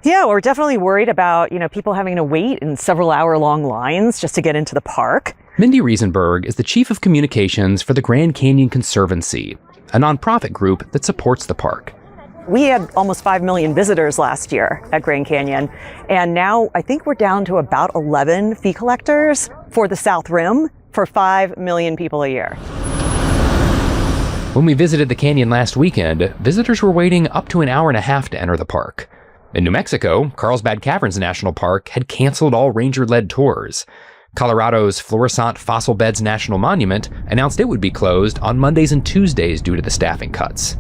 Yeah, we're definitely worried about, people having to wait in several hour-long lines just to get into the park. Mindy Riesenberg is the chief of communications for the Grand Canyon Conservancy, a nonprofit group that supports the park. We had almost 5 million visitors last year at Grand Canyon, and now I think we're down to about 11 fee collectors for the South Rim for 5 million people a year. When we visited the canyon last weekend, visitors were waiting up to an hour and a half to enter the park. In New Mexico, Carlsbad Caverns National Park had canceled all ranger-led tours. Colorado's Florissant Fossil Beds National Monument announced it would be closed on Mondays and Tuesdays due to the staffing cuts.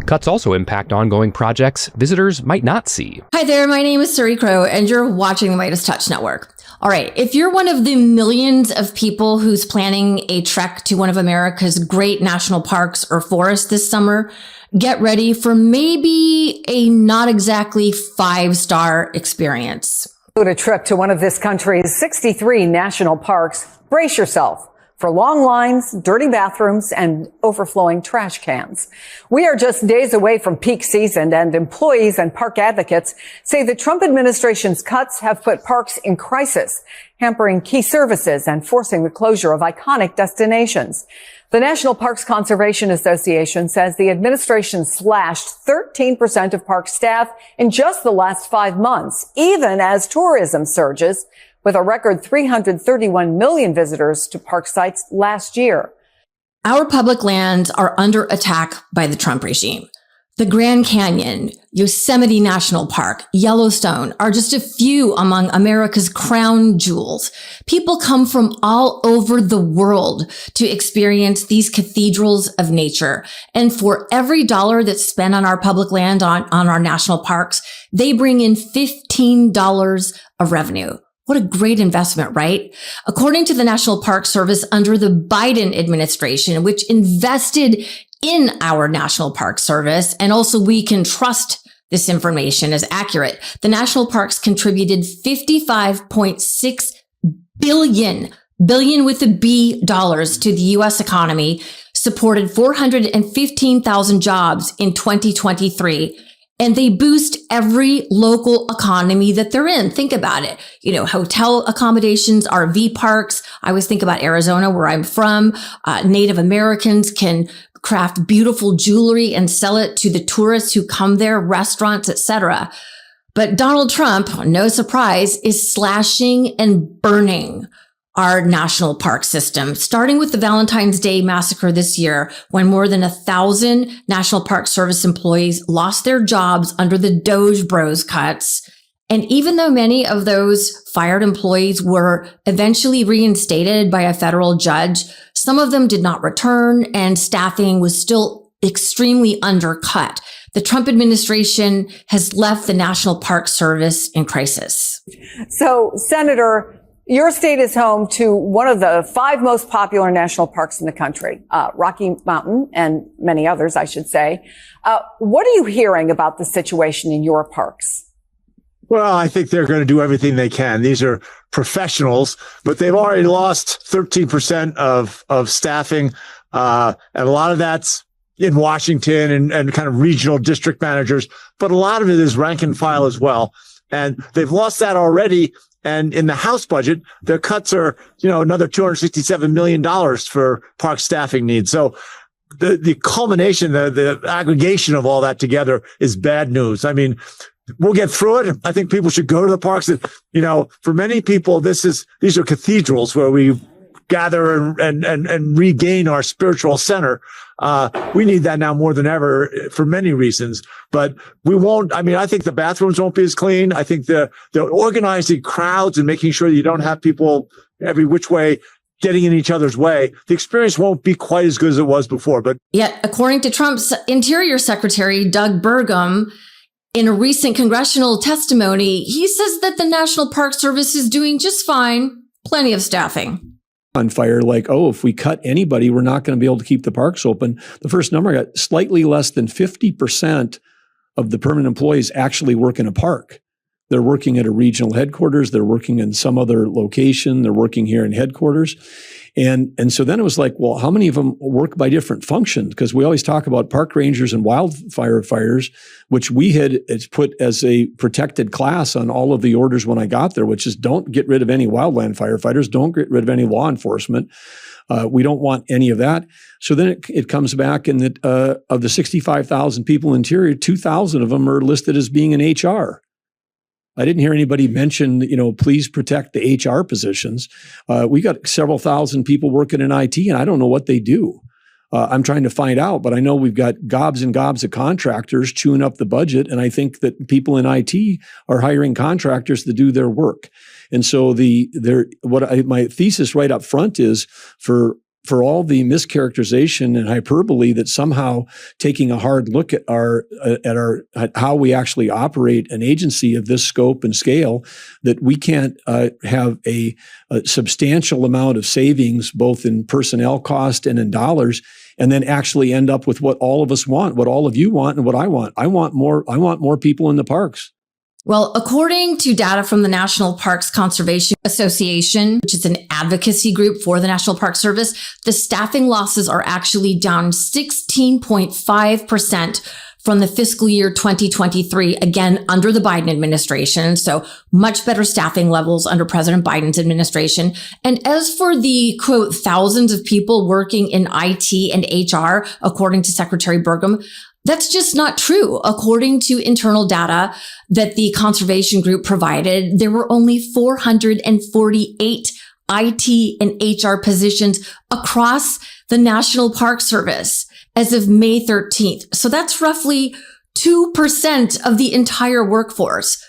Cuts also impact ongoing projects visitors might not see. Hi there, my name is Suri Crowe, and you're watching the MeidasTouch Network. All right, if you're one of the millions of people who's planning a trek to one of America's great national parks or forests this summer, get ready for maybe a not exactly 5-star experience. A trip to one of this country's 63 national parks. Brace yourself for long lines, dirty bathrooms, and overflowing trash cans. We are just days away from peak season, and employees and park advocates say the Trump administration's cuts have put parks in crisis, hampering key services and forcing the closure of iconic destinations. The National Parks Conservation Association says the administration slashed 13% of park staff in just the last 5 months, even as tourism surges, with a record 331 million visitors to park sites last year. Our public lands are under attack by the Trump regime. The Grand Canyon, Yosemite National Park, Yellowstone are just a few among America's crown jewels. People come from all over the world to experience these cathedrals of nature. And for every dollar that's spent on our public land, on our national parks, they bring in $15 of revenue. What a great investment, right? According to the National Park Service under the Biden administration, which invested in our National Park Service, and also we can trust this information as accurate, the national parks contributed $55.6 billion with a B dollars to the U.S. economy, supported 415,000 jobs in 2023. And they boost every local economy that they're in. Think about it. Hotel accommodations, RV parks. I always think about Arizona, where I'm from. Native Americans can craft beautiful jewelry and sell it to the tourists who come there, restaurants, etc. But Donald Trump, no surprise, is slashing and burning our national park system, starting with the Valentine's Day massacre this year, when more than 1,000 National Park Service employees lost their jobs under the Doge Bros cuts. And even though many of those fired employees were eventually reinstated by a federal judge, some of them did not return, and staffing was still extremely undercut. The Trump administration has left the National Park Service in crisis. So, Senator, your state is home to one of the 5 most popular national parks in the country, Rocky Mountain, and many others, I should say. What are you hearing about the situation in your parks? Well, I think they're going to do everything they can. These are professionals, but they've already lost 13% of staffing. And a lot of that's in Washington and kind of regional district managers, but a lot of it is rank and file as well. And they've lost that already. And in the House budget, their cuts are, another $267 million for park staffing needs. So the culmination, the aggregation of all that together is bad news. I mean, we'll get through it. I think people should go to the parks. And, for many people, these are cathedrals where we gather and regain our spiritual center. We need that now more than ever for many reasons, but we won't. I mean, I think the bathrooms won't be as clean. I think the organizing crowds and making sure that you don't have people every which way getting in each other's way. The experience won't be quite as good as it was before. But yet, according to Trump's Interior Secretary, Doug Burgum, in a recent congressional testimony, he says that the National Park Service is doing just fine, plenty of staffing. On fire, like, if we cut anybody, we're not going to be able to keep the parks open. The first number I got, slightly less than 50% of the permanent employees actually work in a park. They're working at a regional headquarters. They're working in some other location. They're working here in headquarters. And so then it was like, well, how many of them work by different functions? Because we always talk about park rangers and wildfire fighters, which we had put as a protected class on all of the orders when I got there, which is don't get rid of any wildland firefighters, don't get rid of any law enforcement. We don't want any of that. So then it comes back in that of the 65,000 people in interior, 2,000 of them are listed as being in HR. I didn't hear anybody mention, please protect the HR positions. We got several thousand people working in IT, and I don't know what they do. I'm trying to find out, but I know we've got gobs and gobs of contractors chewing up the budget, and I think that people in IT are hiring contractors to do their work. And so my thesis right up front is for all the mischaracterization and hyperbole that somehow taking a hard look at how we actually operate an agency of this scope and scale, that we can't have a substantial amount of savings, both in personnel cost and in dollars, and then actually end up with what all of us want, what all of you want, and what I want. I want more people in the parks. Well, according to data from the National Parks Conservation Association, which is an advocacy group for the National Park Service, the staffing losses are actually down 16.5% from the fiscal year 2023, again, under the Biden administration. So much better staffing levels under President Biden's administration. And as for the, quote, thousands of people working in IT and HR, according to Secretary Burgum, that's just not true. According to internal data that the conservation group provided, there were only 448 IT and HR positions across the National Park Service as of May 13th. So that's roughly 2% of the entire workforce.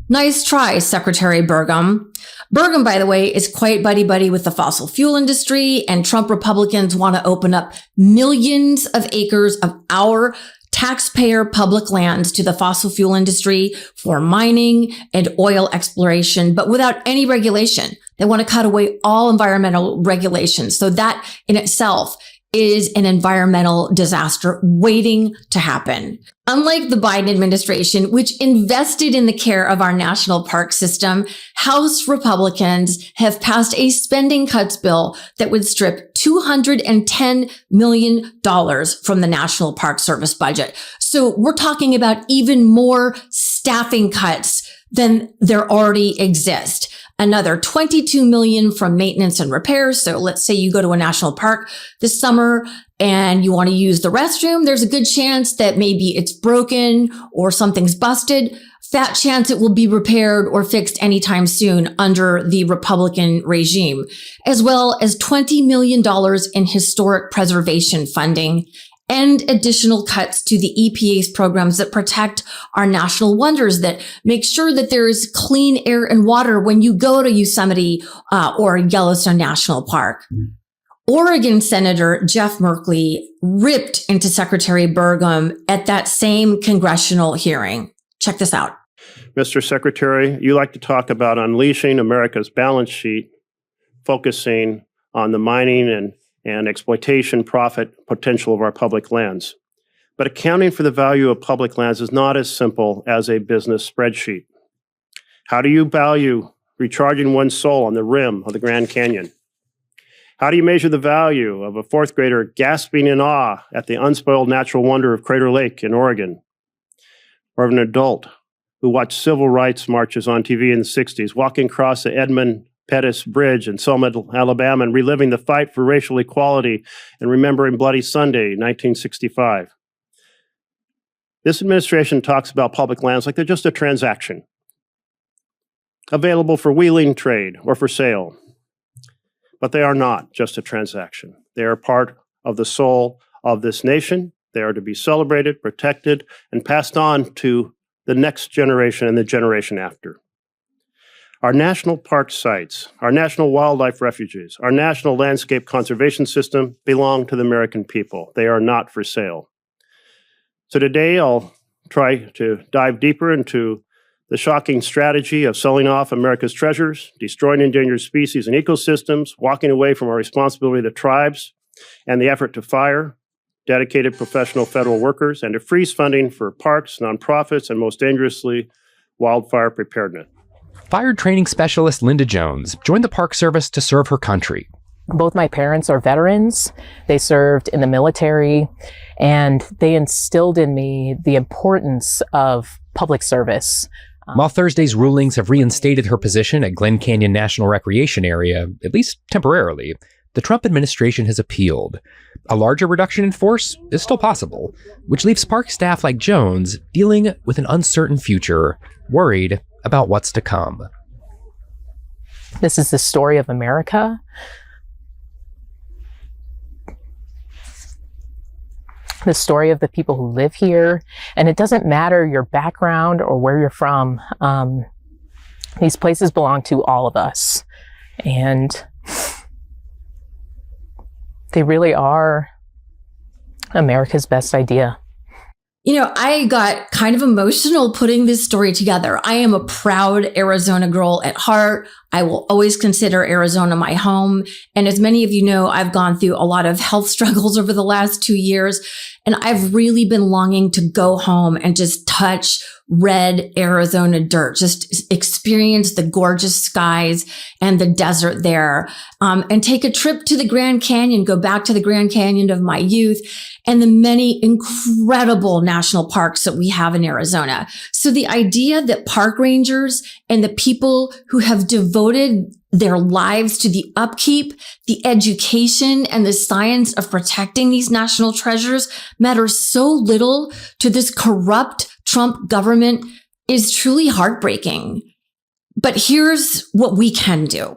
Nice try, Secretary Burgum. Burgum, by the way, is quite buddy-buddy with the fossil fuel industry, and Trump Republicans want to open up millions of acres of our taxpayer public lands to the fossil fuel industry for mining and oil exploration, but without any regulation. They want to cut away all environmental regulations. So that in itself is an environmental disaster waiting to happen. Unlike the Biden administration, which invested in the care of our national park system, House Republicans have passed a spending cuts bill that would strip $210 million from the National Park Service budget. So we're talking about even more staffing cuts than there already exist. Another $22 million from maintenance and repairs. So let's say you go to a national park this summer and you want to use the restroom. There's a good chance that maybe it's broken or something's busted. Fat chance it will be repaired or fixed anytime soon under the Republican regime, as well as $20 million in historic preservation funding and additional cuts to the EPA's programs that protect our national wonders, that make sure that there is clean air and water when you go to Yosemite or Yellowstone National Park. Oregon Senator Jeff Merkley ripped into Secretary Burgum at that same congressional hearing. Check this out. Mr. Secretary, you like to talk about unleashing America's balance sheet, focusing on the mining and exploitation profit potential of our public lands. But accounting for the value of public lands is not as simple as a business spreadsheet. How do you value recharging one's soul on the rim of the Grand Canyon? How do you measure the value of a fourth grader gasping in awe at the unspoiled natural wonder of Crater Lake in Oregon? Or of an adult who watched civil rights marches on TV in the 60s, walking across the Edmund Pettus Bridge in Selma, Alabama, and reliving the fight for racial equality and remembering Bloody Sunday, 1965. This administration talks about public lands like they're just a transaction, available for wheeling trade or for sale. But they are not just a transaction. They are part of the soul of this nation. They are to be celebrated, protected, and passed on to the next generation and the generation after. Our national park sites, our national wildlife refuges, our national landscape conservation system belong to the American people. They are not for sale. So today I'll try to dive deeper into the shocking strategy of selling off America's treasures, destroying endangered species and ecosystems, walking away from our responsibility to tribes, and the effort to fire dedicated professional federal workers and to freeze funding for parks, nonprofits, and most dangerously, wildfire preparedness. Fire training specialist Linda Jones joined the Park Service to serve her country. Both my parents are veterans. They served in the military, and they instilled in me the importance of public service. While Thursday's rulings have reinstated her position at Glen Canyon National Recreation Area, at least temporarily, the Trump administration has appealed. A larger reduction in force is still possible, which leaves park staff like Jones dealing with an uncertain future, worried about what's to come. This is the story of America. The story of the people who live here. And it doesn't matter your background or where you're from. These places belong to all of us. And they really are America's best idea. You know, I got kind of emotional putting this story together. I am a proud Arizona girl at heart. I will always consider Arizona my home. And as many of you know, I've gone through a lot of health struggles over the last 2 years. And I've really been longing to go home and just touch red Arizona dirt, just experience the gorgeous skies and the desert there, and take a trip to the Grand Canyon, go back to the Grand Canyon of my youth, and the many incredible national parks that we have in Arizona. So the idea that park rangers and the people who have devoted their lives to the upkeep, the education, and the science of protecting these national treasures matters so little to this corrupt Trump government is truly heartbreaking. But here's what we can do.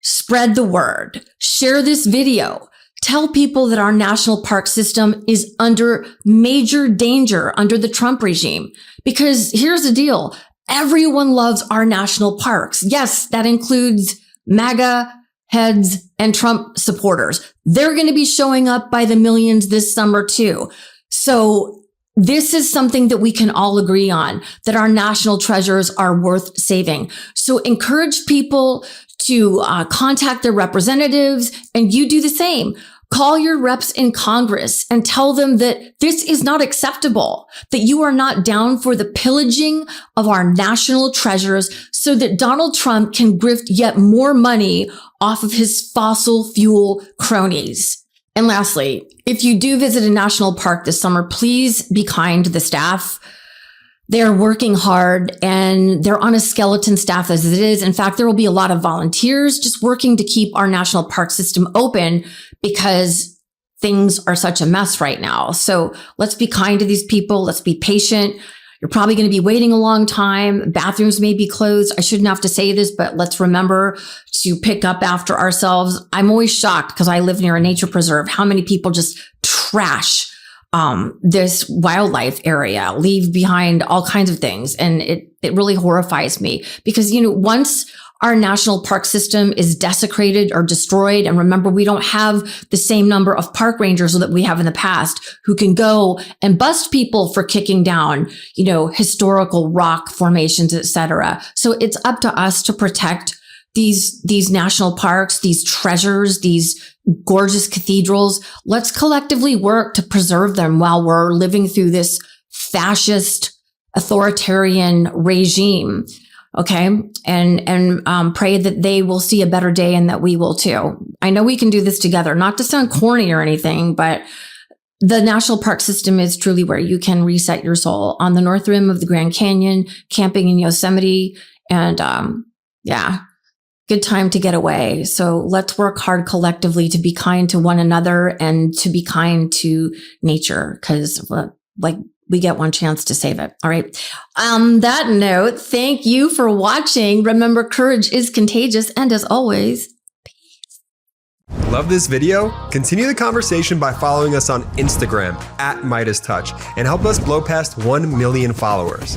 Spread the word. Share this video. Tell people that our national park system is under major danger under the Trump regime. Because here's the deal. Everyone loves our national parks. Yes, that includes MAGA heads and Trump supporters. They're going to be showing up by the millions this summer too. So this is something that we can all agree on, that our national treasures are worth saving. So encourage people to contact their representatives, and you do the same. Call your reps in Congress and tell them that this is not acceptable, that you are not down for the pillaging of our national treasures so that Donald Trump can grift yet more money off of his fossil fuel cronies. And lastly, if you do visit a national park this summer, please be kind to the staff. They're working hard and they're on a skeleton staff as it is. In fact, there will be a lot of volunteers just working to keep our national park system open because things are such a mess right now. So let's be kind to these people. Let's be patient. You're probably going to be waiting a long time. Bathrooms may be closed. I shouldn't have to say this, but let's remember to pick up after ourselves. I'm always shocked because I live near a nature preserve, how many people just trash this wildlife area, leave behind all kinds of things. And it really horrifies me because, you know, once our national park system is desecrated or destroyed, and remember, we don't have the same number of park rangers that we have in the past who can go and bust people for kicking down, you know, historical rock formations, etc. So it's up to us to protect these national parks, these treasures, these gorgeous cathedrals. Let's collectively work to preserve them while we're living through this fascist authoritarian regime. Okay. And pray that they will see a better day and that we will too. I know we can do this together, not to sound corny or anything, but the national park system is truly where you can reset your soul on the north rim of the Grand Canyon, camping in Yosemite, and good time to get away. So let's work hard collectively to be kind to one another and to be kind to nature, because we get one chance to save it. All right. On that note, thank you for watching. Remember, courage is contagious. And as always, peace. Love this video? Continue the conversation by following us on Instagram @MeidasTouch and help us blow past 1 million followers.